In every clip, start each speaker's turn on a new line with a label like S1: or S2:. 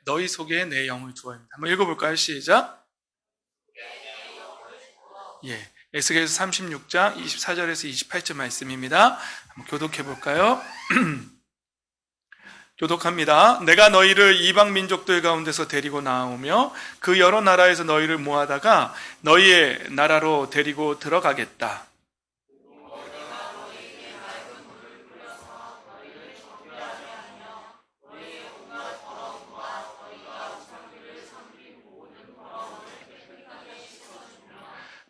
S1: 너희 속에 내 영을 두어입니다. 한번 읽어볼까요? 시작. 예, 에스겔서 36장 24절에서 28절 말씀입니다. 한번 교독해볼까요? 교독합니다. 내가 너희를 이방 민족들 가운데서 데리고 나오며 그 여러 나라에서 너희를 모아다가 너희의 나라로 데리고 들어가겠다.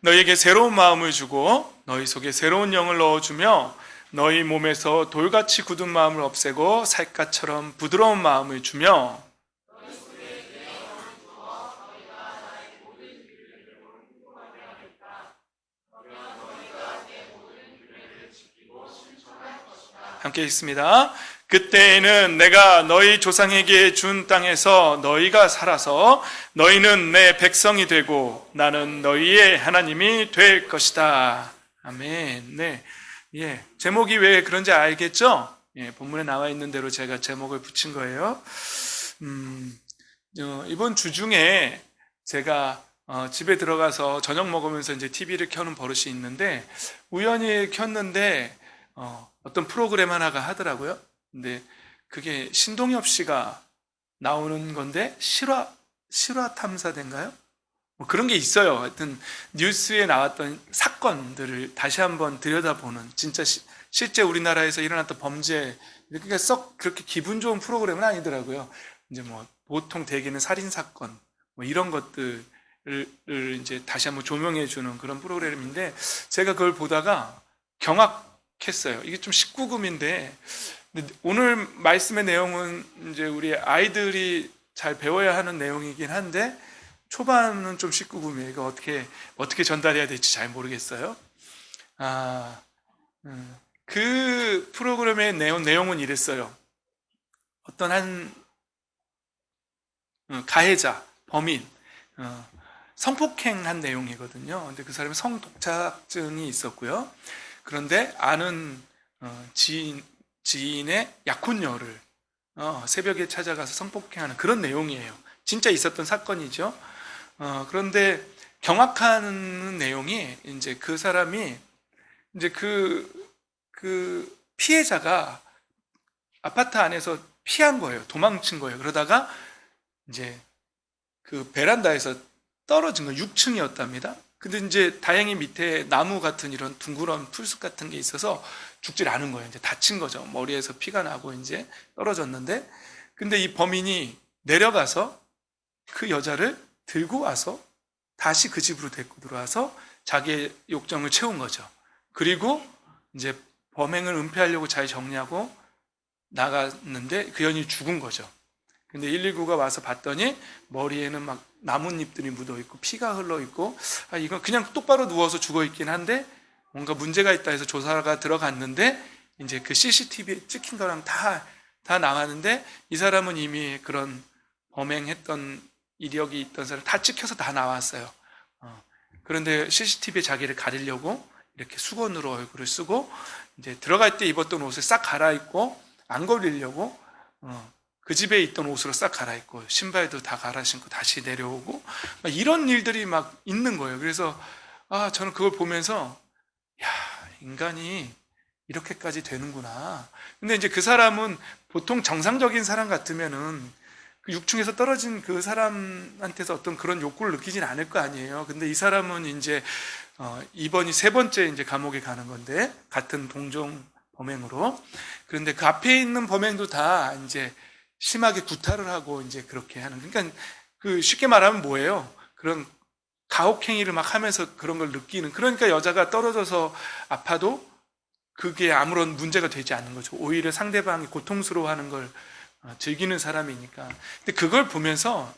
S1: 너희에게 새로운 마음을 주고 너희 속에 새로운 영을 넣어주며 너희 몸에서 돌같이 굳은 마음을 없애고 살갗처럼 부드러운 마음을 주며 함께 읽습니다. 그때에는 내가 너희 조상에게 준 땅에서 너희가 살아서 너희는 내 백성이 되고 나는 너희의 하나님이 될 것이다. 아멘. 네. 예. 제목이 왜 그런지 알겠죠? 예. 본문에 나와 있는 대로 제가 제목을 붙인 거예요. 이번 주 중에 제가 집에 들어가서 저녁 먹으면서 이제 TV를 켜는 버릇이 있는데 우연히 켰는데 어떤 프로그램 하나가 하더라고요. 근데 그게 신동엽 씨가 나오는 건데 실화 탐사대인가요? 뭐 그런 게 있어요. 하여튼 뉴스에 나왔던 사건들을 다시 한번 들여다보는 진짜 실제 우리나라에서 일어났던 범죄, 그러니까 썩 그렇게 기분 좋은 프로그램은 아니더라고요. 이제 뭐 보통 대개는 살인 사건 뭐 이런 것들을 이제 다시 한번 조명해 주는 그런 프로그램인데 제가 그걸 보다가 경악했어요. 이게 좀 19금인데 오늘 말씀의 내용은 이제 우리 아이들이 잘 배워야 하는 내용이긴 한데 초반은 좀 19금이에요. 이거 어떻게 전달해야 될지 잘 모르겠어요. 그 프로그램의 내용은 이랬어요. 어떤 한 가해자, 범인, 성폭행한 내용이거든요. 근데 그 사람이 성독착증이 있었고요. 그런데 아는 지인의 약혼녀를 새벽에 찾아가서 성폭행하는 그런 내용이에요. 진짜 있었던 사건이죠. 그런데 경악하는 내용이 이제 그 사람이 이제 그 피해자가 아파트 안에서 피한 거예요. 도망친 거예요. 그러다가 이제 그 베란다에서 떨어진 거 6층이었답니다. 근데 이제 다행히 밑에 나무 같은 이런 둥그런 풀숲 같은 게 있어서 죽질 않은 거예요. 이제 다친 거죠. 머리에서 피가 나고 이제 떨어졌는데, 근데 이 범인이 내려가서 그 여자를 들고 와서 다시 그 집으로 데리고 들어와서 자기의 욕정을 채운 거죠. 그리고 이제 범행을 은폐하려고 잘 정리하고 나갔는데 그 여인이 죽은 거죠. 근데 119가 와서 봤더니 머리에는 막 나뭇잎들이 묻어있고 피가 흘러있고 이건 그냥 똑바로 누워서 죽어있긴 한데 뭔가 문제가 있다 해서 조사가 들어갔는데 이제 그 CCTV에 찍힌 거랑 다 나왔는데 이 사람은 이미 그런 범행했던 이력이 있던 사람 다 찍혀서 다 나왔어요. 그런데 CCTV에 자기를 가리려고 이렇게 수건으로 얼굴을 쓰고 이제 들어갈 때 입었던 옷을 싹 갈아입고 안 걸리려고 그 집에 있던 옷으로 싹 갈아입고 신발도 다 갈아 신고 다시 내려오고 이런 일들이 막 있는 거예요. 그래서 저는 그걸 보면서 야, 인간이 이렇게까지 되는구나. 근데 이제 그 사람은 보통 정상적인 사람 같으면은 그 6층에서 떨어진 그 사람한테서 어떤 그런 욕구를 느끼진 않을 거 아니에요. 근데 이 사람은 이제 이번이 세 번째 이제 감옥에 가는 건데 같은 동종 범행으로. 그런데 그 앞에 있는 범행도 다 이제 심하게 구타를 하고 이제 그렇게 하는. 그러니까 그 쉽게 말하면 뭐예요? 그런 가혹행위를 막 하면서 그런 걸 느끼는. 그러니까 여자가 떨어져서 아파도 그게 아무런 문제가 되지 않는 거죠. 오히려 상대방이 고통스러워하는 걸 즐기는 사람이니까. 근데 그걸 보면서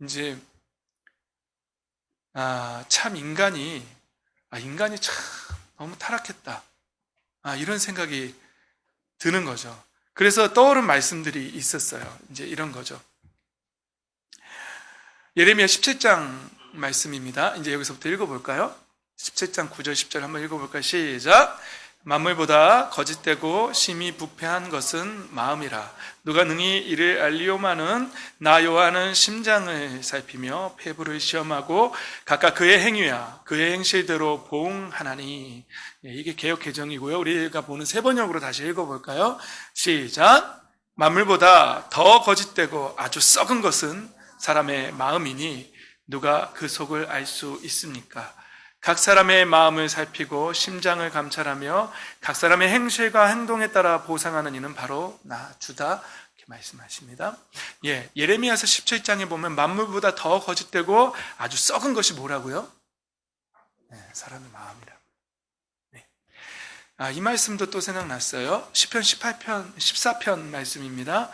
S1: 이제 참 인간이 참 너무 타락했다. 이런 생각이 드는 거죠. 그래서 떠오른 말씀들이 있었어요. 이제 이런 거죠. 예레미야 17장 말씀입니다. 이제 여기서부터 읽어볼까요? 17장 9절 10절 한번 읽어볼까요? 시작. 만물보다 거짓되고 심히 부패한 것은 마음이라. 누가 능히 이를 알리오마는 나 요한은 심장을 살피며 폐부를 시험하고 각각 그의 행위와 그의 행실대로 보응하나니. 이게 개역 개정이고요. 우리가 보는 세 번역으로 다시 읽어볼까요? 시작. 만물보다 더 거짓되고 아주 썩은 것은 사람의 마음이니 누가 그 속을 알 수 있습니까? 각 사람의 마음을 살피고 심장을 감찰하며 각 사람의 행실과 행동에 따라 보상하는 이는 바로 나 주다, 이렇게 말씀하십니다. 예레미야서 17장에 보면 만물보다 더 거짓되고 아주 썩은 것이 뭐라고요? 사람의 마음이라. 이 말씀도 또 생각났어요. 시편 14편 말씀입니다.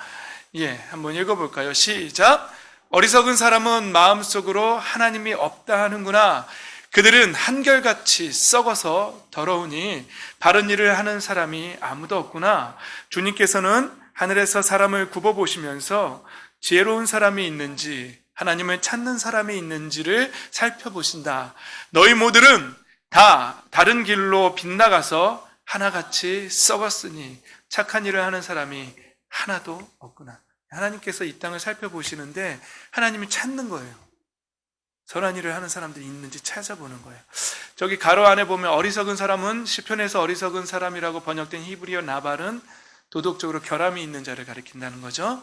S1: 한번 읽어볼까요? 시작. 어리석은 사람은 마음속으로 하나님이 없다 하는구나. 그들은 한결같이 썩어서 더러우니 바른 일을 하는 사람이 아무도 없구나. 주님께서는 하늘에서 사람을 굽어보시면서 지혜로운 사람이 있는지 하나님을 찾는 사람이 있는지를 살펴보신다. 너희 모두는 다 다른 길로 빗나가서 하나같이 썩었으니 착한 일을 하는 사람이 하나도 없구나. 하나님께서 이 땅을 살펴보시는데 하나님을 찾는 거예요. 선한 일을 하는 사람들이 있는지 찾아보는 거예요. 저기 가로 안에 보면 어리석은 사람은 시편에서 어리석은 사람이라고 번역된 히브리어 나발은 도덕적으로 결함이 있는 자를 가리킨다는 거죠.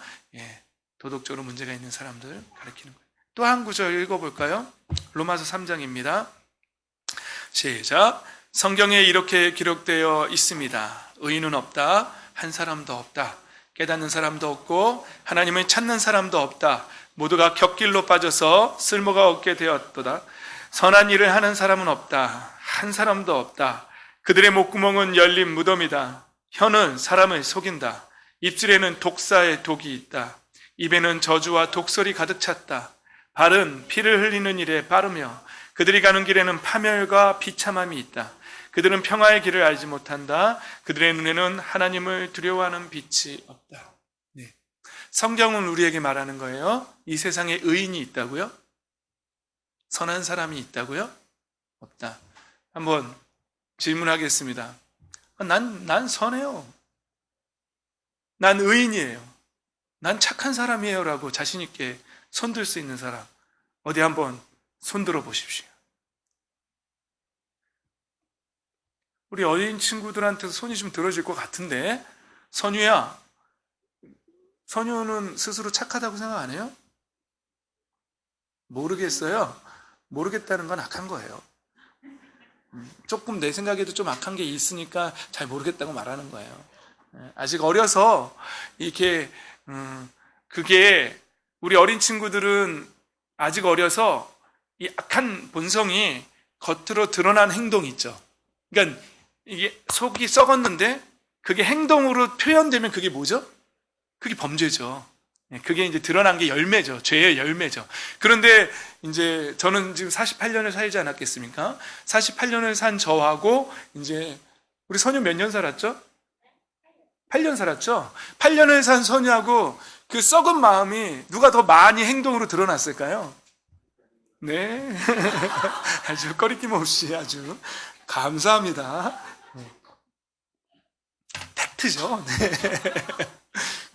S1: 도덕적으로 문제가 있는 사람들 가리키는 거예요. 또 한 구절 읽어볼까요? 로마서 3장입니다. 시작. 성경에 이렇게 기록되어 있습니다. 의인은 없다. 한 사람도 없다. 깨닫는 사람도 없고 하나님을 찾는 사람도 없다. 모두가 곁길로 빠져서 쓸모가 없게 되었도다. 선한 일을 하는 사람은 없다. 한 사람도 없다. 그들의 목구멍은 열린 무덤이다. 혀는 사람을 속인다. 입술에는 독사의 독이 있다. 입에는 저주와 독설이 가득 찼다. 발은 피를 흘리는 일에 빠르며 그들이 가는 길에는 파멸과 비참함이 있다. 그들은 평화의 길을 알지 못한다. 그들의 눈에는 하나님을 두려워하는 빛이 없다. 성경은 우리에게 말하는 거예요. 이 세상에 의인이 있다고요? 선한 사람이 있다고요? 없다. 한번 질문하겠습니다. 난 선해요. 난 의인이에요. 난 착한 사람이에요. 라고 자신 있게 손들 수 있는 사람 어디 한번 손들어 보십시오. 우리 어린 친구들한테서 손이 좀 들어질 것 같은데, 선유야, 선유는 스스로 착하다고 생각 안 해요? 모르겠어요. 모르겠다는 건 악한 거예요. 조금 내 생각에도 좀 악한 게 있으니까 잘 모르겠다고 말하는 거예요. 아직 어려서 이렇게 그게 우리 어린 친구들은 아직 어려서 이 악한 본성이 겉으로 드러난 행동이 있죠. 그러니까 이게 속이 썩었는데 그게 행동으로 표현되면 그게 뭐죠? 그게 범죄죠. 그게 이제 드러난 게 열매죠. 죄의 열매죠. 그런데 이제 저는 지금 48년을 살지 않았겠습니까? 48년을 산 저하고 이제 우리 선유 몇 년 살았죠? 8년 살았죠? 8년을 산 선유하고 그 썩은 마음이 누가 더 많이 행동으로 드러났을까요? 네. 아주 꺼리낌 없이 아주 감사합니다. 팩트죠. 네.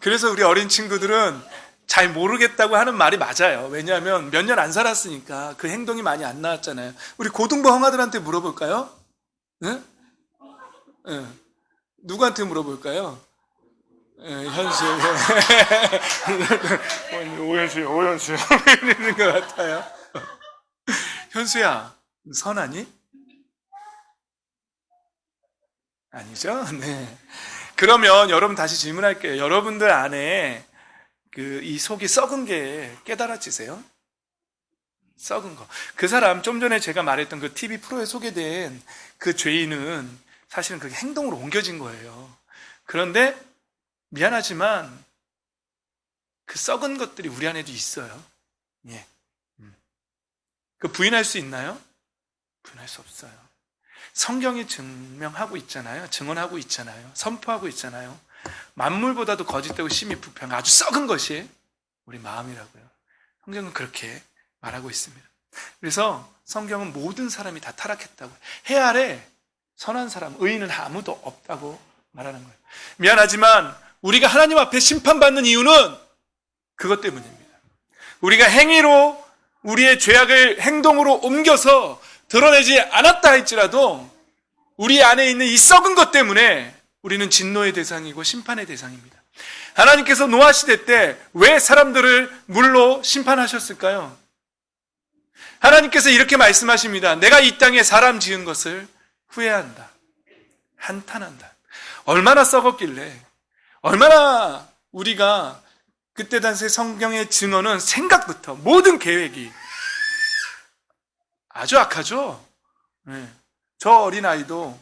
S1: 그래서 우리 어린 친구들은 잘 모르겠다고 하는 말이 맞아요. 왜냐하면 몇 년 안 살았으니까 그 행동이 많이 안 나왔잖아요. 우리 고등부 형아들한테 물어볼까요? 네? 네. 누구한테 물어볼까요? 네, 현수. 오현수. 이러는 것 같아요. 현수야, 선하니? 아니죠? 네. 그러면 여러분 다시 질문할게요. 여러분들 안에 이 속이 썩은 게 깨달아지세요? 썩은 거. 그 사람 좀 전에 제가 말했던 그 TV 프로에 소개된 그 죄인은 사실은 그게 행동으로 옮겨진 거예요. 그런데 미안하지만 그 썩은 것들이 우리 안에도 있어요. 예. 그 부인할 수 있나요? 부인할 수 없어요. 성경이 증명하고 있잖아요. 증언하고 있잖아요. 선포하고 있잖아요. 만물보다도 거짓되고 심히 부패한 아주 썩은 것이 우리 마음이라고요. 성경은 그렇게 말하고 있습니다. 그래서 성경은 모든 사람이 다 타락했다고. 해 아래 선한 사람, 의인은 아무도 없다고 말하는 거예요. 미안하지만 우리가 하나님 앞에 심판받는 이유는 그것 때문입니다. 우리가 행위로 우리의 죄악을 행동으로 옮겨서 드러내지 않았다 할지라도 우리 안에 있는 이 썩은 것 때문에 우리는 진노의 대상이고 심판의 대상입니다. 하나님께서 노아 시대 때 왜 사람들을 물로 심판하셨을까요? 하나님께서 이렇게 말씀하십니다. 내가 이 땅에 사람 지은 것을 후회한다. 한탄한다. 얼마나 썩었길래, 얼마나 우리가 그때 당시 성경의 증언은 생각부터 모든 계획이 아주 악하죠. 저 어린아이도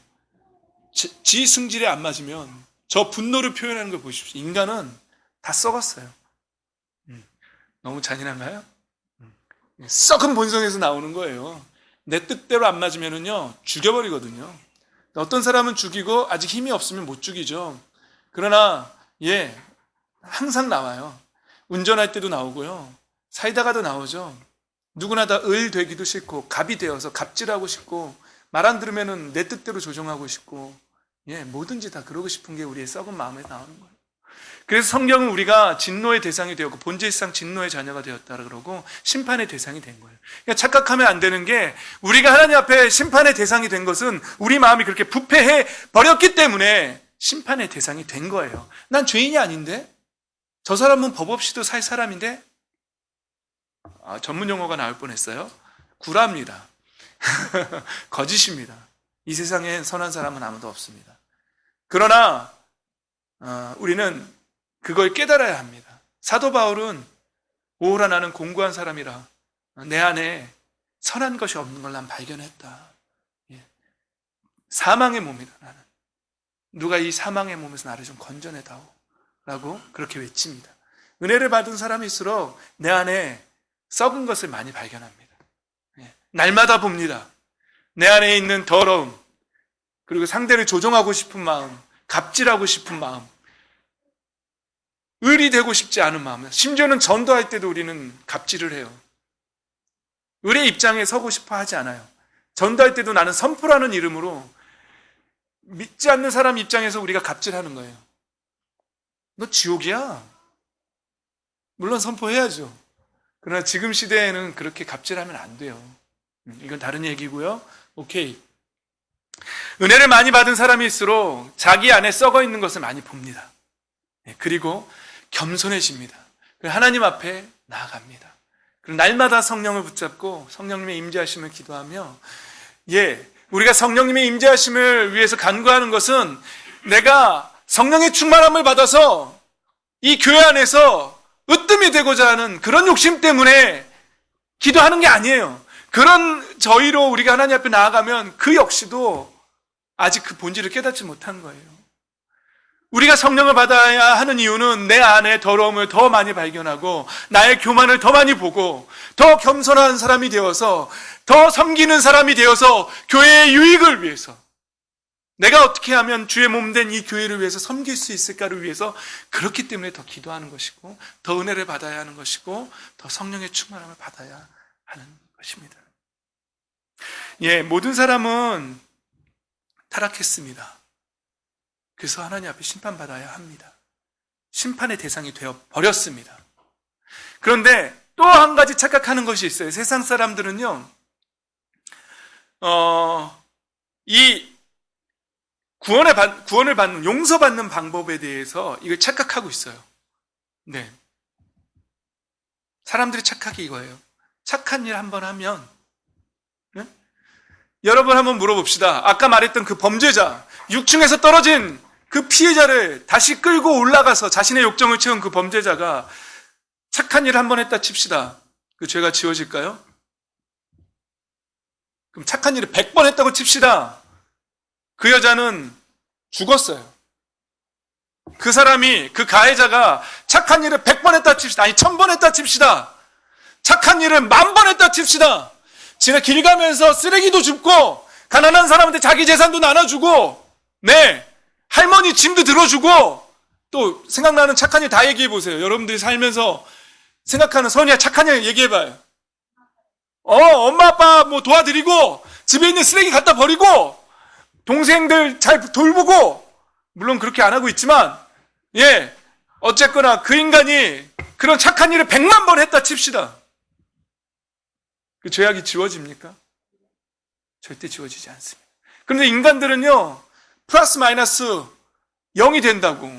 S1: 지 승질에 안 맞으면 저 분노를 표현하는 걸 보십시오. 인간은 다 썩었어요. 너무 잔인한가요? 썩은 본성에서 나오는 거예요. 내 뜻대로 안 맞으면요 죽여버리거든요. 어떤 사람은 죽이고 아직 힘이 없으면 못 죽이죠. 그러나 항상 나와요. 운전할 때도 나오고요. 살다가도 나오죠. 누구나 다 을 되기도 싫고 갑이 되어서 갑질하고 싶고 말 안 들으면은 내 뜻대로 조종하고 싶고 뭐든지 다 그러고 싶은 게 우리의 썩은 마음에 나오는 거예요. 그래서 성경은 우리가 진노의 대상이 되었고 본질상 진노의 자녀가 되었다 그러고 심판의 대상이 된 거예요. 그러니까 착각하면 안 되는 게 우리가 하나님 앞에 심판의 대상이 된 것은 우리 마음이 그렇게 부패해 버렸기 때문에 심판의 대상이 된 거예요. 난 죄인이 아닌데? 저 사람은 법 없이도 살 사람인데? 전문 용어가 나올 뻔했어요. 구라입니다. 거짓입니다. 이 세상에 선한 사람은 아무도 없습니다. 그러나 우리는 그걸 깨달아야 합니다. 사도 바울은 오호라 나는 공고한 사람이라 내 안에 선한 것이 없는 걸 난 발견했다. 사망의 몸이다 나는. 누가 이 사망의 몸에서 나를 좀 건져내다오 라고 그렇게 외칩니다. 은혜를 받은 사람일수록 내 안에 썩은 것을 많이 발견합니다. 날마다 봅니다. 내 안에 있는 더러움, 그리고 상대를 조종하고 싶은 마음, 갑질하고 싶은 마음, 을이 되고 싶지 않은 마음, 심지어는 전도할 때도 우리는 갑질을 해요. 을의 입장에 서고 싶어 하지 않아요. 전도할 때도 나는 선포라는 이름으로 믿지 않는 사람 입장에서 우리가 갑질하는 거예요. 너 지옥이야. 물론 선포해야죠. 그러나 지금 시대에는 그렇게 갑질하면 안 돼요. 이건 다른 얘기고요. 오케이. 은혜를 많이 받은 사람일수록 자기 안에 썩어 있는 것을 많이 봅니다. 그리고 겸손해집니다. 하나님 앞에 나아갑니다. 그리고 날마다 성령을 붙잡고 성령님의 임재하심을 기도하며 우리가 성령님의 임재하심을 위해서 간구하는 것은 내가 성령의 충만함을 받아서 이 교회 안에서 으뜸이 되고자 하는 그런 욕심 때문에 기도하는 게 아니에요. 그런 저희로 우리가 하나님 앞에 나아가면 그 역시도 아직 그 본질을 깨닫지 못한 거예요. 우리가 성령을 받아야 하는 이유는 내 안에 더러움을 더 많이 발견하고 나의 교만을 더 많이 보고 더 겸손한 사람이 되어서 더 섬기는 사람이 되어서 교회의 유익을 위해서 내가 어떻게 하면 주의 몸된 이 교회를 위해서 섬길 수 있을까를 위해서 그렇기 때문에 더 기도하는 것이고 더 은혜를 받아야 하는 것이고 더 성령의 충만함을 받아야 하는 것입니다. 모든 사람은 타락했습니다. 그래서 하나님 앞에 심판받아야 합니다. 심판의 대상이 되어 버렸습니다. 그런데 또 한 가지 착각하는 것이 있어요. 세상 사람들은요, 이 구원을 받는, 용서받는 방법에 대해서 이걸 착각하고 있어요. 사람들의 착각이 이거예요. 착한 일 한번 하면, 여러분 한번 물어봅시다. 아까 말했던 그 범죄자, 6층에서 떨어진 그 피해자를 다시 끌고 올라가서 자신의 욕정을 채운 그 범죄자가 착한 일을 한번 했다 칩시다. 그 죄가 지워질까요? 그럼 착한 일을 100번 했다고 칩시다. 그 여자는 죽었어요. 그 사람이, 그 가해자가 착한 일을 100번 했다 칩시다. 아니 1000번 했다 칩시다. 착한 일을 10,000번 했다 칩시다. 지나 길 가면서 쓰레기도 줍고 가난한 사람한테 자기 재산도 나눠주고 할머니 짐도 들어주고 또 생각나는 착한 일 다 얘기해 보세요. 여러분들이 살면서 생각하는 선이야 착한 일 얘기해봐요. 엄마 아빠 뭐 도와드리고 집에 있는 쓰레기 갖다 버리고 동생들 잘 돌보고, 물론 그렇게 안 하고 있지만, 어쨌거나 그 인간이 그런 착한 일을 100만 번 했다 칩시다. 그 죄악이 지워집니까? 절대 지워지지 않습니다. 그런데 인간들은요, 플러스 마이너스 0이 된다고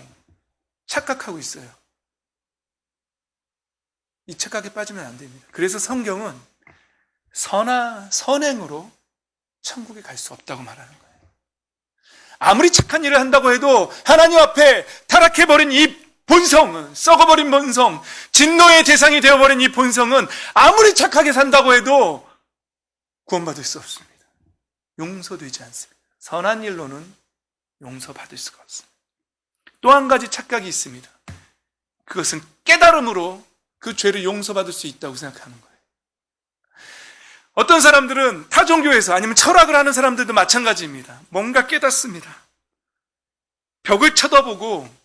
S1: 착각하고 있어요. 이 착각에 빠지면 안 됩니다. 그래서 성경은 선행으로 천국에 갈 수 없다고 말하는 거예요. 아무리 착한 일을 한다고 해도 하나님 앞에 타락해버린 이 본성은, 썩어버린 본성, 진노의 대상이 되어버린 이 본성은 아무리 착하게 산다고 해도 구원받을 수 없습니다. 용서되지 않습니다. 선한 일로는 용서받을 수가 없습니다. 또 한 가지 착각이 있습니다. 그것은 깨달음으로 그 죄를 용서받을 수 있다고 생각하는 거예요. 어떤 사람들은 타종교에서 아니면 철학을 하는 사람들도 마찬가지입니다. 뭔가 깨닫습니다. 벽을 쳐다보고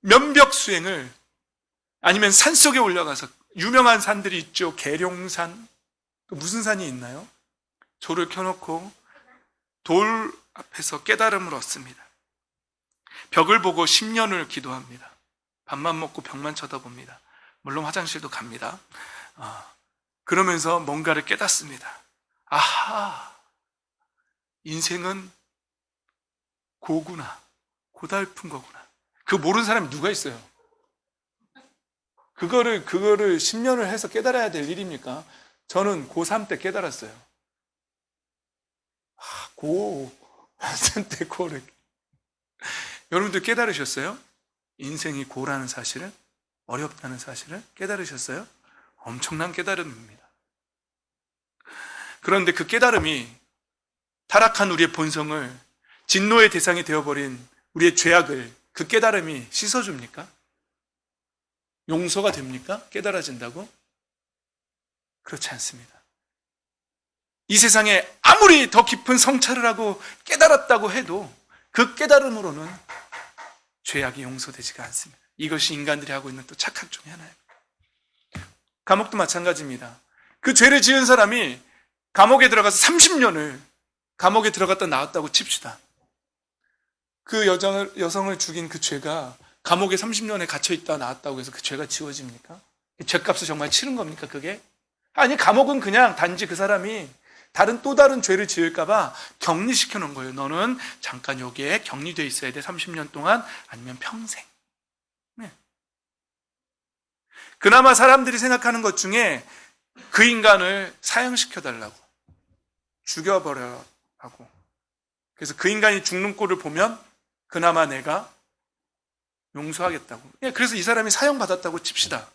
S1: 면벽 수행을, 아니면 산속에 올라가서, 유명한 산들이 있죠. 계룡산, 무슨 산이 있나요? 조를 켜놓고 돌 앞에서 깨달음을 얻습니다. 벽을 보고 10년을 기도합니다. 밥만 먹고 벽만 쳐다봅니다. 물론 화장실도 갑니다. 그러면서 뭔가를 깨닫습니다. 아하, 인생은 고구나, 고달픈 거구나. 그거 모르는 사람이 누가 있어요? 그거를 10년을 해서 깨달아야 될 일입니까? 저는 고3 때 깨달았어요. 고3 때 고를. 여러분들 깨달으셨어요? 인생이 고라는 사실을? 어렵다는 사실을 깨달으셨어요? 엄청난 깨달음입니다. 그런데 그 깨달음이 타락한 우리의 본성을, 진노의 대상이 되어버린 우리의 죄악을 그 깨달음이 씻어줍니까? 용서가 됩니까? 깨달아진다고? 그렇지 않습니다. 이 세상에 아무리 더 깊은 성찰을 하고 깨달았다고 해도 그 깨달음으로는 죄악이 용서되지가 않습니다. 이것이 인간들이 하고 있는 또 착각 중에 하나예요. 감옥도 마찬가지입니다. 그 죄를 지은 사람이 감옥에 들어가서 30년을 감옥에 들어갔다 나왔다고 칩시다. 그 여성을 죽인 그 죄가 감옥에 30년에 갇혀있다 나왔다고 해서 그 죄가 지워집니까? 죄값을 정말 치른 겁니까, 그게? 아니, 감옥은 그냥 단지 그 사람이 또 다른 죄를 지을까봐 격리시켜 놓은 거예요. 너는 잠깐 여기에 격리되어 있어야 돼. 30년 동안, 아니면 평생. 네. 그나마 사람들이 생각하는 것 중에 그 인간을 사형시켜달라고, 죽여버려 하고, 그래서 그 인간이 죽는 꼴을 보면 그나마 내가 용서하겠다고. 그래서 이 사람이 사형받았다고 칩시다.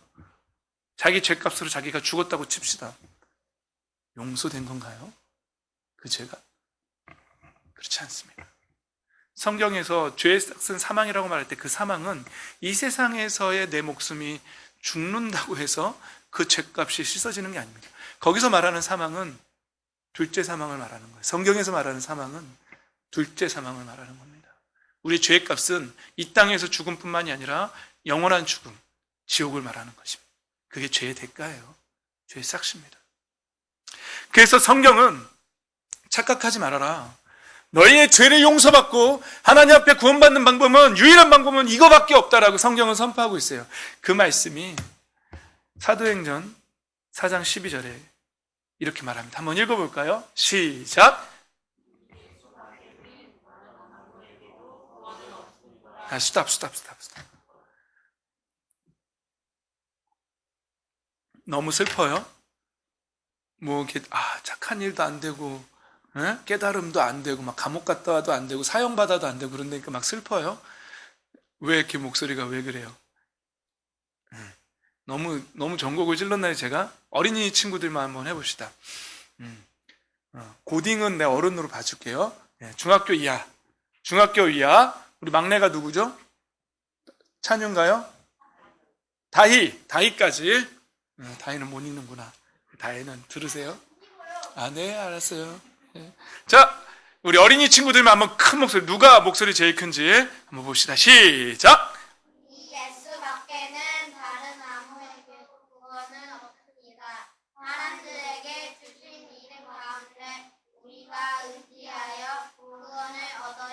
S1: 자기 죄값으로 자기가 죽었다고 칩시다. 용서된 건가요? 그 죄가? 그렇지 않습니다. 성경에서 죄의 싹은 사망이라고 말할 때 그 사망은 이 세상에서의 내 목숨이 죽는다고 해서 그 죄값이 씻어지는 게 아닙니다. 거기서 말하는 사망은 둘째 사망을 말하는 거예요. 성경에서 말하는 사망은 둘째 사망을 말하는 겁니다. 우리 죄의 값은 이 땅에서 죽음뿐만이 아니라 영원한 죽음, 지옥을 말하는 것입니다. 그게 죄의 대가예요. 죄의 싹입니다. 그래서 성경은 착각하지 말아라. 너희의 죄를 용서받고 하나님 앞에 구원받는 방법은, 유일한 방법은 이거밖에 없다라고 성경은 선포하고 있어요. 그 말씀이 사도행전 4장 12절에 이렇게 말합니다. 한번 읽어볼까요? 시작! 스탑. 너무 슬퍼요? 뭐 이렇게 착한 일도 안 되고, 깨달음도 안 되고, 막 감옥 갔다 와도 안 되고, 사형 받아도 안 되고, 그런다니까 막 슬퍼요? 왜 이렇게 목소리가 왜 그래요? 너무 전곡을 찔렀나요, 제가? 어린이 친구들만 한번 해봅시다. 고딩은 내 어른으로 봐줄게요. 중학교 이하. 우리 막내가 누구죠? 찬윤가요? 다희까지. 다희는 못 읽는구나. 다희는 들으세요. 네, 알았어요. 자, 우리 어린이 친구들만 한번 큰 목소리, 누가 목소리 제일 큰지 한번 봅시다. 시작!
S2: 예수밖에는 다른 아무에게도 구원은 없습니다. 사람들에게 주신 이름 가운데 우리가 의지하여 구원을 얻어야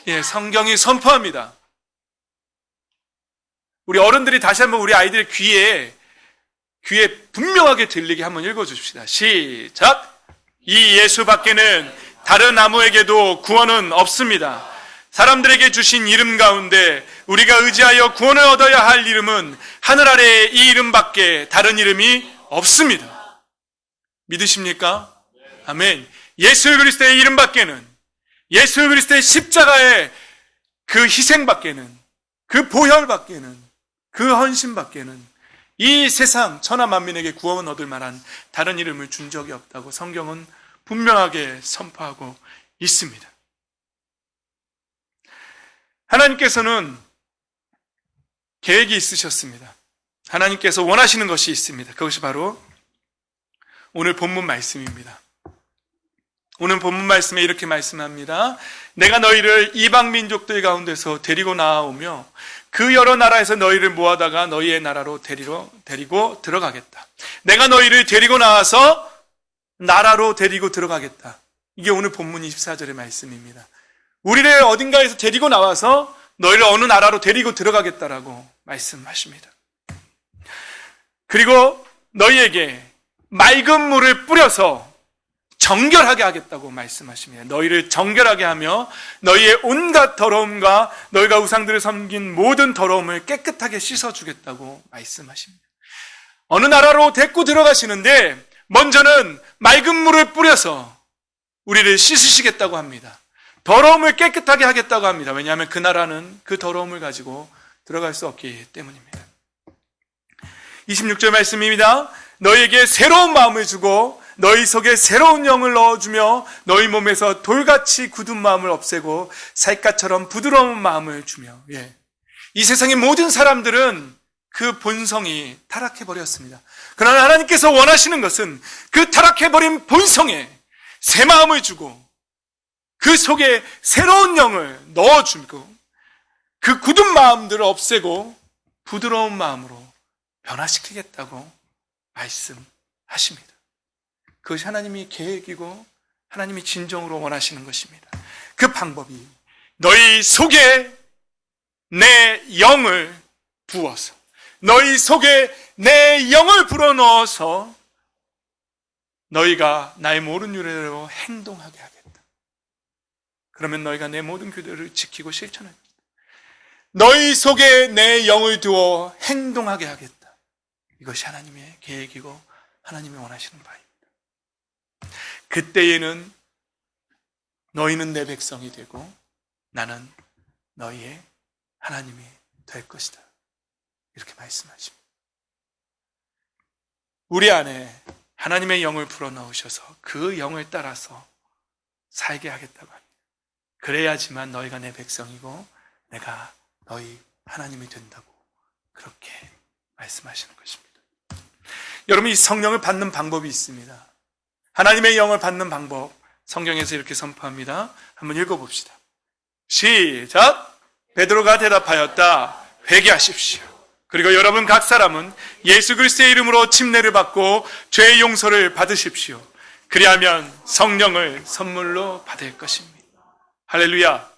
S1: 예, 성경이 선포합니다. 우리 어른들이 다시 한번 우리 아이들 귀에 분명하게 들리게 한번 읽어줍시다. 시작! 이 예수밖에는 다른 아무에게도 구원은 없습니다. 사람들에게 주신 이름 가운데 우리가 의지하여 구원을 얻어야 할 이름은 하늘 아래에 이 이름밖에 다른 이름이 없습니다. 믿으십니까? 아멘. 예수 그리스도의 이름밖에는, 예수 그리스도의 십자가의 그 희생밖에는, 그 보혈밖에는, 그 헌신밖에는 이 세상 천하 만민에게 구원을 얻을 만한 다른 이름을 준 적이 없다고 성경은 분명하게 선포하고 있습니다. 하나님께서는 계획이 있으셨습니다. 하나님께서 원하시는 것이 있습니다. 그것이 바로 오늘 본문 말씀입니다. 오늘 본문 말씀에 이렇게 말씀합니다. 내가 너희를 이방 민족들 가운데서 데리고 나아오며 그 여러 나라에서 너희를 모아다가 너희의 나라로 데리고 들어가겠다. 내가 너희를 데리고 나와서 나라로 데리고 들어가겠다. 이게 오늘 본문 24절의 말씀입니다. 우리를 어딘가에서 데리고 나와서 너희를 어느 나라로 데리고 들어가겠다라고 말씀하십니다. 그리고 너희에게 맑은 물을 뿌려서 정결하게 하겠다고 말씀하십니다. 너희를 정결하게 하며 너희의 온갖 더러움과 너희가 우상들을 섬긴 모든 더러움을 깨끗하게 씻어주겠다고 말씀하십니다. 어느 나라로 데리고 들어가시는데 먼저는 맑은 물을 뿌려서 우리를 씻으시겠다고 합니다. 더러움을 깨끗하게 하겠다고 합니다. 왜냐하면 그 나라는 그 더러움을 가지고 들어갈 수 없기 때문입니다. 26절 말씀입니다. 너희에게 새로운 마음을 주고 너희 속에 새로운 영을 넣어주며 너희 몸에서 돌같이 굳은 마음을 없애고 살갗처럼 부드러운 마음을 주며. 이 세상의 모든 사람들은 그 본성이 타락해버렸습니다. 그러나 하나님께서 원하시는 것은 그 타락해버린 본성에 새 마음을 주고 그 속에 새로운 영을 넣어주고 그 굳은 마음들을 없애고 부드러운 마음으로 변화시키겠다고 말씀하십니다. 그것이 하나님의 계획이고 하나님이 진정으로 원하시는 것입니다. 그 방법이 너희 속에 내 영을 부어서 너희 속에 내 영을 불어넣어서 너희가 나의 모든 규례대로 행동하게 하겠다. 그러면 너희가 내 모든 규례를 지키고 실천하겠다. 너희 속에 내 영을 두어 행동하게 하겠다. 이것이 하나님의 계획이고 하나님이 원하시는 바입니다. 그때에는 너희는 내 백성이 되고 나는 너희의 하나님이 될 것이다. 이렇게 말씀하십니다. 우리 안에 하나님의 영을 불어넣으셔서 그 영을 따라서 살게 하겠다고 합니다. 그래야지만 너희가 내 백성이고 내가 너희 하나님이 된다고 그렇게 말씀하시는 것입니다. 여러분, 이 성령을 받는 방법이 있습니다. 하나님의 영을 받는 방법 성경에서 이렇게 선포합니다. 한번 읽어봅시다. 시작! 베드로가 대답하였다. 회개하십시오. 그리고 여러분 각 사람은 예수 그리스도의 이름으로 침례를 받고 죄의 용서를 받으십시오. 그리하면 성령을 선물로 받을 것입니다. 할렐루야.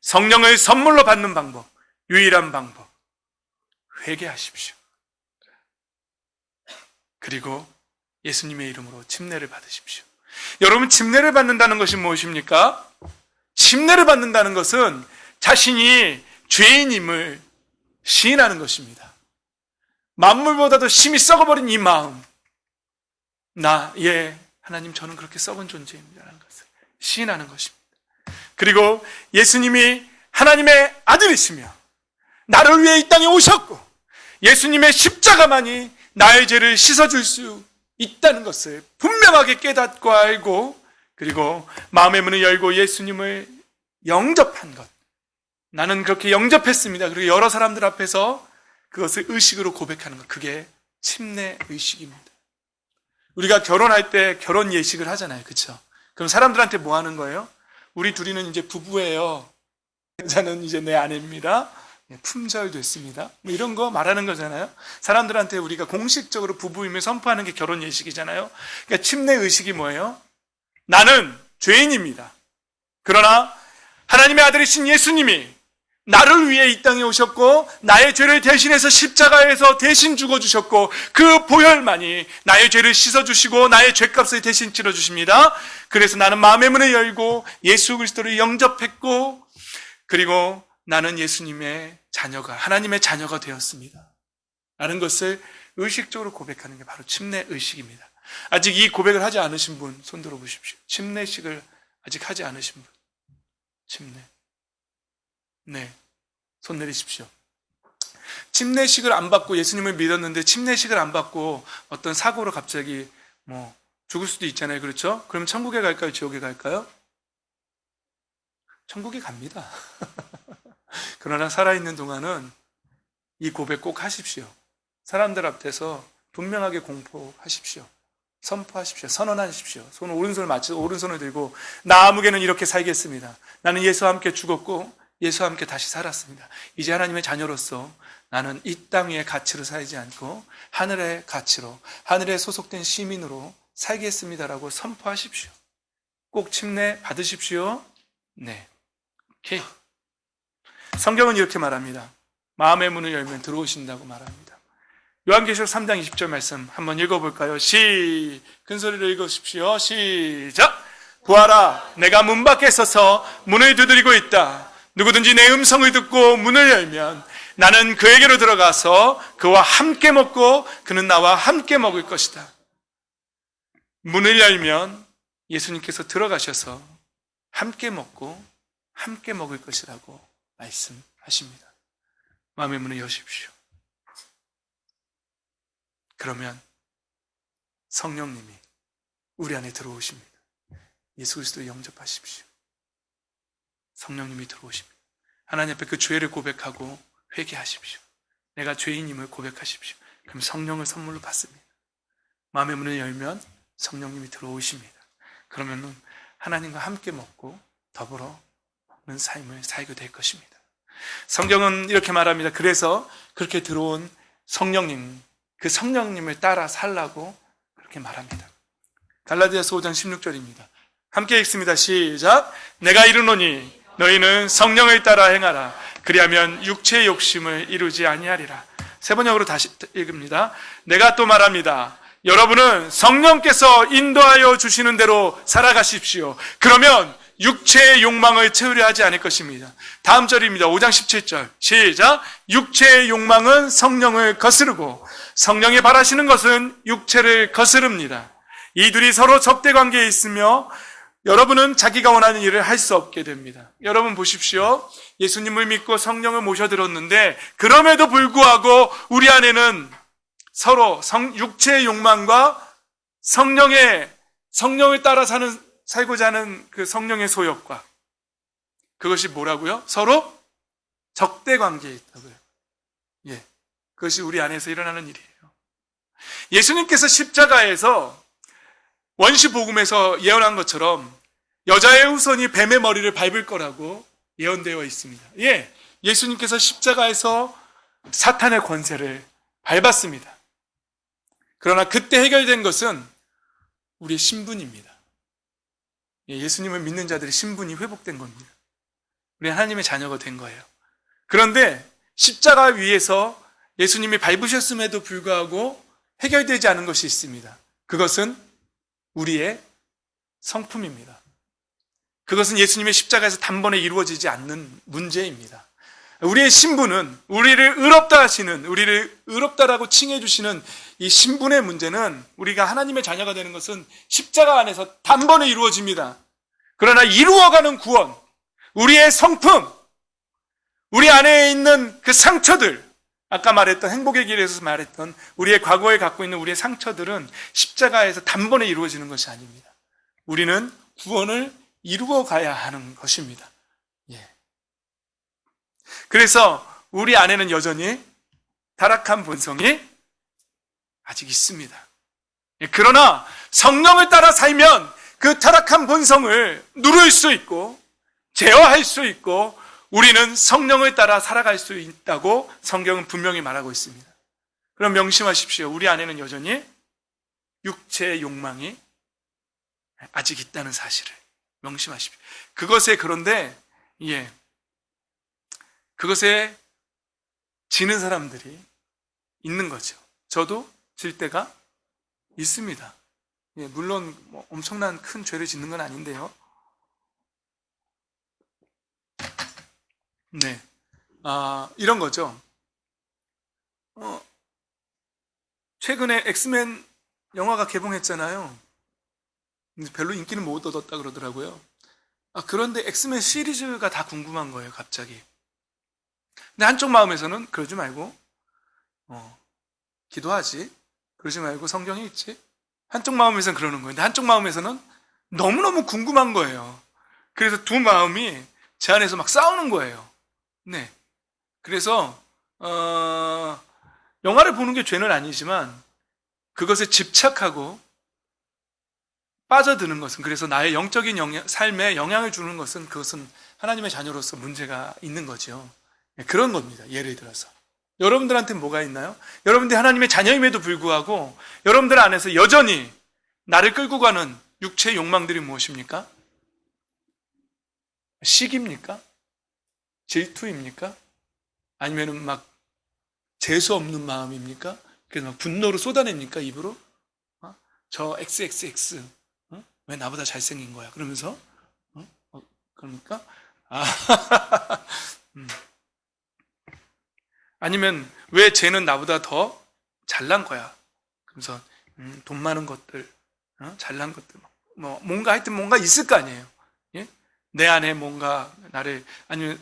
S1: 성령을 선물로 받는 방법, 유일한 방법, 회개하십시오. 그리고 예수님의 이름으로 침례를 받으십시오. 여러분, 침례를 받는다는 것이 무엇입니까? 침례를 받는다는 것은 자신이 죄인임을 시인하는 것입니다. 만물보다도 심히 썩어버린 이 마음, 하나님, 저는 그렇게 썩은 존재입니다라는 것을 시인하는 것입니다. 그리고 예수님이 하나님의 아들이시며 나를 위해 이 땅에 오셨고 예수님의 십자가만이 나의 죄를 씻어줄 수 있다는 것을 분명하게 깨닫고 알고, 그리고 마음의 문을 열고 예수님을 영접한 것, 나는 그렇게 영접했습니다. 그리고 여러 사람들 앞에서 그것을 의식으로 고백하는 것, 그게 침례 의식입니다. 우리가 결혼할 때 결혼 예식을 하잖아요. 그렇죠? 그럼 사람들한테 뭐 하는 거예요? 우리 둘이는 이제 부부예요. 여자는 이제 내 아내입니다. 품절 됐습니다. 뭐 이런 거 말하는 거잖아요. 사람들한테 우리가 공식적으로 부부임을 선포하는 게 결혼 예식이잖아요. 그러니까 침례 의식이 뭐예요? 나는 죄인입니다. 그러나 하나님의 아들이신 예수님이 나를 위해 이 땅에 오셨고 나의 죄를 대신해서 십자가에서 대신 죽어주셨고 그 보혈만이 나의 죄를 씻어주시고 나의 죄값을 대신 치러주십니다. 그래서 나는 마음의 문을 열고 예수 그리스도를 영접했고 그리고 나는 예수님의 자녀가 하나님의 자녀가 되었습니다 라는 것을 의식적으로 고백하는 게 바로 침례의식입니다. 아직 이 고백을 하지 않으신 분 손 들어보십시오. 침례식을 아직 하지 않으신 분 침례 네, 손 내리십시오. 침례식을 안 받고 예수님을 믿었는데 침례식을 안 받고 어떤 사고로 갑자기 죽을 수도 있잖아요. 그렇죠? 그러면 천국에 갈까요? 지옥에 갈까요? 천국에 갑니다. 그러나 살아있는 동안은 이 고백 꼭 하십시오. 사람들 앞에서 분명하게 공포하십시오. 선포하십시오. 선언하십시오. 손 오른손을 맞춰서 오른손을 들고 나 아무개는 이렇게 살겠습니다. 나는 예수와 함께 죽었고 예수와 함께 다시 살았습니다. 이제 하나님의 자녀로서 나는 이 땅 위의 가치로 살지 않고 하늘의 가치로 하늘에 소속된 시민으로 살겠습니다라고 선포하십시오. 꼭 침례 받으십시오. 네. 오케이. 성경은 이렇게 말합니다. 마음의 문을 열면 들어오신다고 말합니다. 요한계시록 3장 20절 말씀 한번 읽어볼까요? 큰 소리로 읽으십시오. 시작! 보아라, 내가 문 밖에 서서 문을 두드리고 있다. 누구든지 내 음성을 듣고 문을 열면 나는 그에게로 들어가서 그와 함께 먹고 그는 나와 함께 먹을 것이다. 문을 열면 예수님께서 들어가셔서 함께 먹고 함께 먹을 것이라고 말씀하십니다. 마음의 문을 여십시오. 그러면 성령님이 우리 안에 들어오십니다. 예수 그리스도를 영접하십시오. 성령님이 들어오십니다. 하나님 앞에 그 죄를 고백하고 회개하십시오. 내가 죄인임을 고백하십시오. 그럼 성령을 선물로 받습니다. 마음의 문을 열면 성령님이 들어오십니다. 그러면 하나님과 함께 먹고 더불어 먹는 삶을 살게 될 것입니다. 성경은 이렇게 말합니다. 그래서 그렇게 들어온 성령님, 그 성령님을 따라 살라고 그렇게 말합니다. 갈라디아서 5장 16절입니다. 함께 읽습니다. 시작! 내가 이르노니 너희는 성령을 따라 행하라. 그리하면 육체의 욕심을 이루지 아니하리라. 세 번역으로 다시 읽습니다. 내가 또 말합니다. 여러분은 성령께서 인도하여 주시는 대로 살아가십시오. 그러면 육체의 욕망을 채우려 하지 않을 것입니다. 다음 절입니다. 5장 17절 시작! 육체의 욕망은 성령을 거스르고 성령이 바라시는 것은 육체를 거스릅니다. 이 둘이 서로 적대 관계에 있으며 여러분은 자기가 원하는 일을 할 수 없게 됩니다. 여러분 보십시오. 예수님을 믿고 성령을 모셔들었는데 그럼에도 불구하고 우리 안에는 서로 육체의 욕망과 성령을 따라 살고자 하는 그 성령의 소욕과 그것이 뭐라고요? 서로 적대 관계에 있다고요. 예, 그것이 우리 안에서 일어나는 일이에요. 예수님께서 십자가에서 원시복음에서 예언한 것처럼 여자의 후손이 뱀의 머리를 밟을 거라고 예언되어 있습니다. 예, 예수님께서 십자가에서 사탄의 권세를 밟았습니다. 그러나 그때 해결된 것은 우리의 신분입니다. 예수님을 믿는 자들의 신분이 회복된 겁니다. 우리 하나님의 자녀가 된 거예요. 그런데 십자가 위에서 예수님이 밟으셨음에도 불구하고 해결되지 않은 것이 있습니다. 그것은 우리의 성품입니다. 그것은 예수님의 십자가에서 단번에 이루어지지 않는 문제입니다. 우리의 신분은 우리를 의롭다라고 칭해 주시는 이 신분의 문제는 우리가 하나님의 자녀가 되는 것은 십자가 안에서 단번에 이루어집니다. 그러나 이루어가는 구원, 우리의 성품, 우리 안에 있는 그 상처들, 아까 말했던 행복의 길에서 말했던 우리의 과거에 갖고 있는 우리의 상처들은 십자가에서 단번에 이루어지는 것이 아닙니다. 우리는 구원을 이루어 가야 하는 것입니다. 예. 그래서 우리 안에는 여전히 타락한 본성이 아직 있습니다. 예. 그러나 성령을 따라 살면 그 타락한 본성을 누를 수 있고 제어할 수 있고 우리는 성령을 따라 살아갈 수 있다고 성경은 분명히 말하고 있습니다. 그럼 명심하십시오. 우리 안에는 여전히 육체의 욕망이 아직 있다는 사실을 명심하십시오. 그것에 그런데 예. 그것에 지는 사람들이 있는 거죠. 저도 질 때가 있습니다. 예, 물론 뭐 엄청난 큰 죄를 짓는 건 아닌데요. 네. 이런 거죠. 최근에 엑스맨 영화가 개봉했잖아요. 근데 별로 인기는 못 얻었다 그러더라고요. 그런데 엑스맨 시리즈가 다 궁금한 거예요, 갑자기. 근데 한쪽 마음에서는 그러지 말고, 기도하지. 그러지 말고 성경에 있지. 한쪽 마음에서는 그러는 거예요. 근데 한쪽 마음에서는 너무너무 궁금한 거예요. 그래서 두 마음이 제 안에서 막 싸우는 거예요. 네. 그래서, 영화를 보는 게 죄는 아니지만, 그것에 집착하고 빠져드는 것은, 그래서 나의 영적인 삶에 영향을 주는 것은, 그것은 하나님의 자녀로서 문제가 있는 거죠. 네, 그런 겁니다. 예를 들어서. 여러분들한테 뭐가 있나요? 여러분들이 하나님의 자녀임에도 불구하고 여러분들 안에서 여전히 나를 끌고 가는 육체의 욕망들이 무엇입니까? 시기입니까? 질투입니까? 아니면은 막 재수 없는 마음입니까? 그래서 막 분노로 쏟아냅니까? 입으로? 저 XXX 왜 나보다 잘생긴 거야? 그러면서 그러니까 아니면 왜 쟤는 나보다 더 잘난 거야? 그래서 돈 많은 것들, 잘난 것들, 뭐 뭔가 하여튼 뭔가 있을 거 아니에요. 예? 내 안에 뭔가 나를 아니면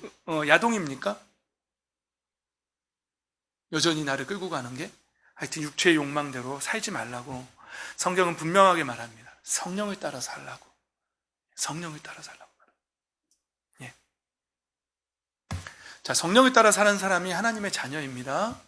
S1: 야동입니까? 여전히 나를 끌고 가는 게 하여튼 육체의 욕망대로 살지 말라고 성경은 분명하게 말합니다. 성령을 따라 살라고. 성령을 따라 살라고. 예. 자, 성령을 따라 사는 사람이 하나님의 자녀입니다.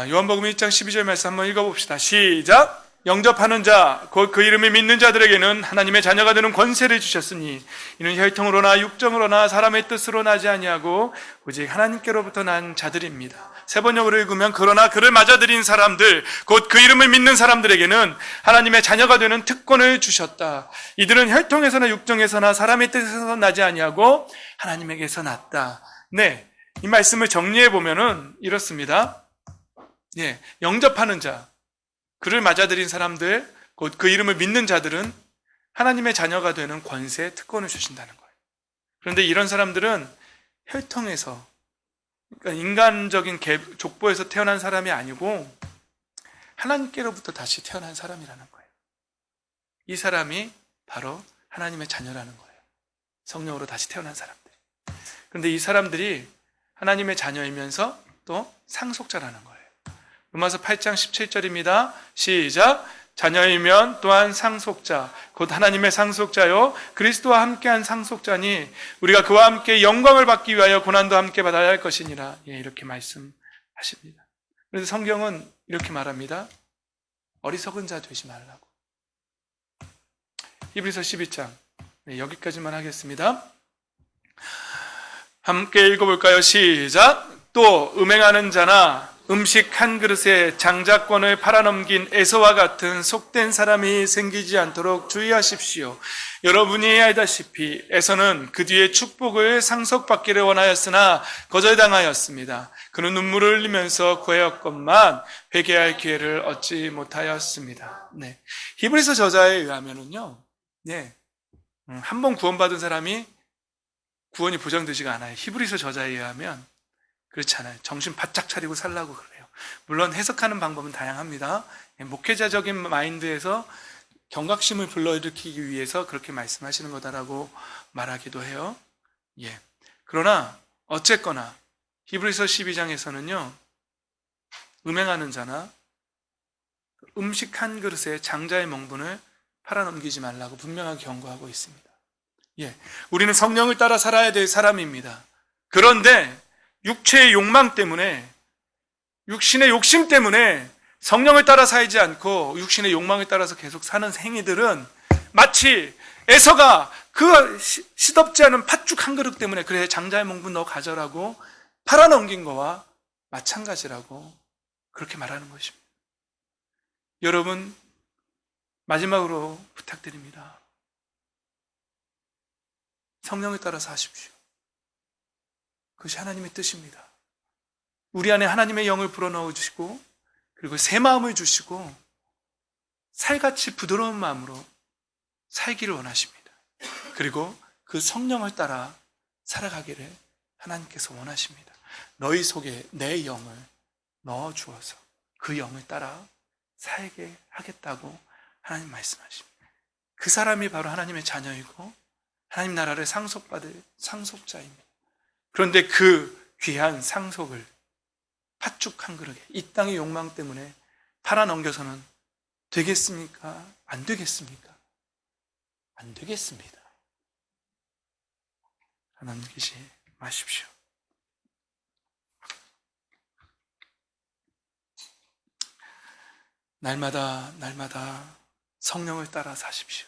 S1: 요한복음 1장 12절 말씀 한번 읽어봅시다. 시작! 영접하는 자, 곧 그 이름을 믿는 자들에게는 하나님의 자녀가 되는 권세를 주셨으니 이는 혈통으로나 육정으로나 사람의 뜻으로 나지 아니하고 오직 하나님께로부터 난 자들입니다. 세 번역으로 읽으면 그러나 그를 맞아들인 사람들, 곧 그 이름을 믿는 사람들에게는 하나님의 자녀가 되는 특권을 주셨다. 이들은 혈통에서나 육정에서나 사람의 뜻에서 나지 아니하고 하나님에게서 났다. 네, 이 말씀을 정리해 보면은 이렇습니다. 예, 영접하는 자, 그를 맞아들인 사람들, 곧 그 이름을 믿는 자들은 하나님의 자녀가 되는 권세, 특권을 주신다는 거예요. 그런데 이런 사람들은 혈통에서, 그러니까 인간적인 족보에서 태어난 사람이 아니고 하나님께로부터 다시 태어난 사람이라는 거예요. 이 사람이 바로 하나님의 자녀라는 거예요. 성령으로 다시 태어난 사람들. 그런데 이 사람들이 하나님의 자녀이면서 또 상속자라는 거예요. 로마서 8장 17절입니다. 시작! 자녀이면 또한 상속자, 곧 하나님의 상속자요 그리스도와 함께한 상속자니 우리가 그와 함께 영광을 받기 위하여 고난도 함께 받아야 할 것이니라. 예, 이렇게 말씀하십니다. 그래서 성경은 이렇게 말합니다. 어리석은 자 되지 말라고. 히브리서 12장, 네, 여기까지만 하겠습니다. 함께 읽어볼까요? 시작! 또 음행하는 자나 음식 한 그릇에 장자권을 팔아넘긴 에서와 같은 속된 사람이 생기지 않도록 주의하십시오. 여러분이 알다시피 에서는 그 뒤에 축복을 상속받기를 원하였으나 거절당하였습니다. 그는 눈물을 흘리면서 구하였건만 회개할 기회를 얻지 못하였습니다. 네. 히브리서 저자에 의하면은요, 네, 한 번 구원받은 사람이 구원이 보장되지가 않아요. 히브리서 저자에 의하면 그렇지 않아요. 정신 바짝 차리고 살라고 그래요. 물론 해석하는 방법은 다양합니다. 목회자적인 마인드에서 경각심을 불러일으키기 위해서 그렇게 말씀하시는 거다라고 말하기도 해요. 예. 그러나 어쨌거나 히브리서 12장에서는요. 음행하는 자나 음식 한 그릇에 장자의 명분을 팔아넘기지 말라고 분명하게 경고하고 있습니다. 예. 우리는 성령을 따라 살아야 될 사람입니다. 그런데 육체의 욕망 때문에, 육신의 욕심 때문에 성령을 따라 살지 않고 육신의 욕망을 따라서 계속 사는 행위들은 마치 에서가 그 시덥지 않은 팥죽 한 그릇 때문에 그래 장자의 명분 너 가져라고 팔아넘긴 거와 마찬가지라고 그렇게 말하는 것입니다. 여러분, 마지막으로 부탁드립니다. 성령을 따라 사십시오. 그것이 하나님의 뜻입니다. 우리 안에 하나님의 영을 불어넣어 주시고, 그리고 새 마음을 주시고 살같이 부드러운 마음으로 살기를 원하십니다. 그리고 그 성령을 따라 살아가기를 하나님께서 원하십니다. 너희 속에 내 영을 넣어 주어서 그 영을 따라 살게 하겠다고 하나님 말씀하십니다. 그 사람이 바로 하나님의 자녀이고 하나님 나라를 상속받을 상속자입니다. 그런데 그 귀한 상속을 팥죽 한 그릇에 이 땅의 욕망 때문에 팔아넘겨서는 되겠습니까? 안 되겠습니까? 안 되겠습니다. 하나님 계시 마십시오. 날마다 성령을 따라 사십시오.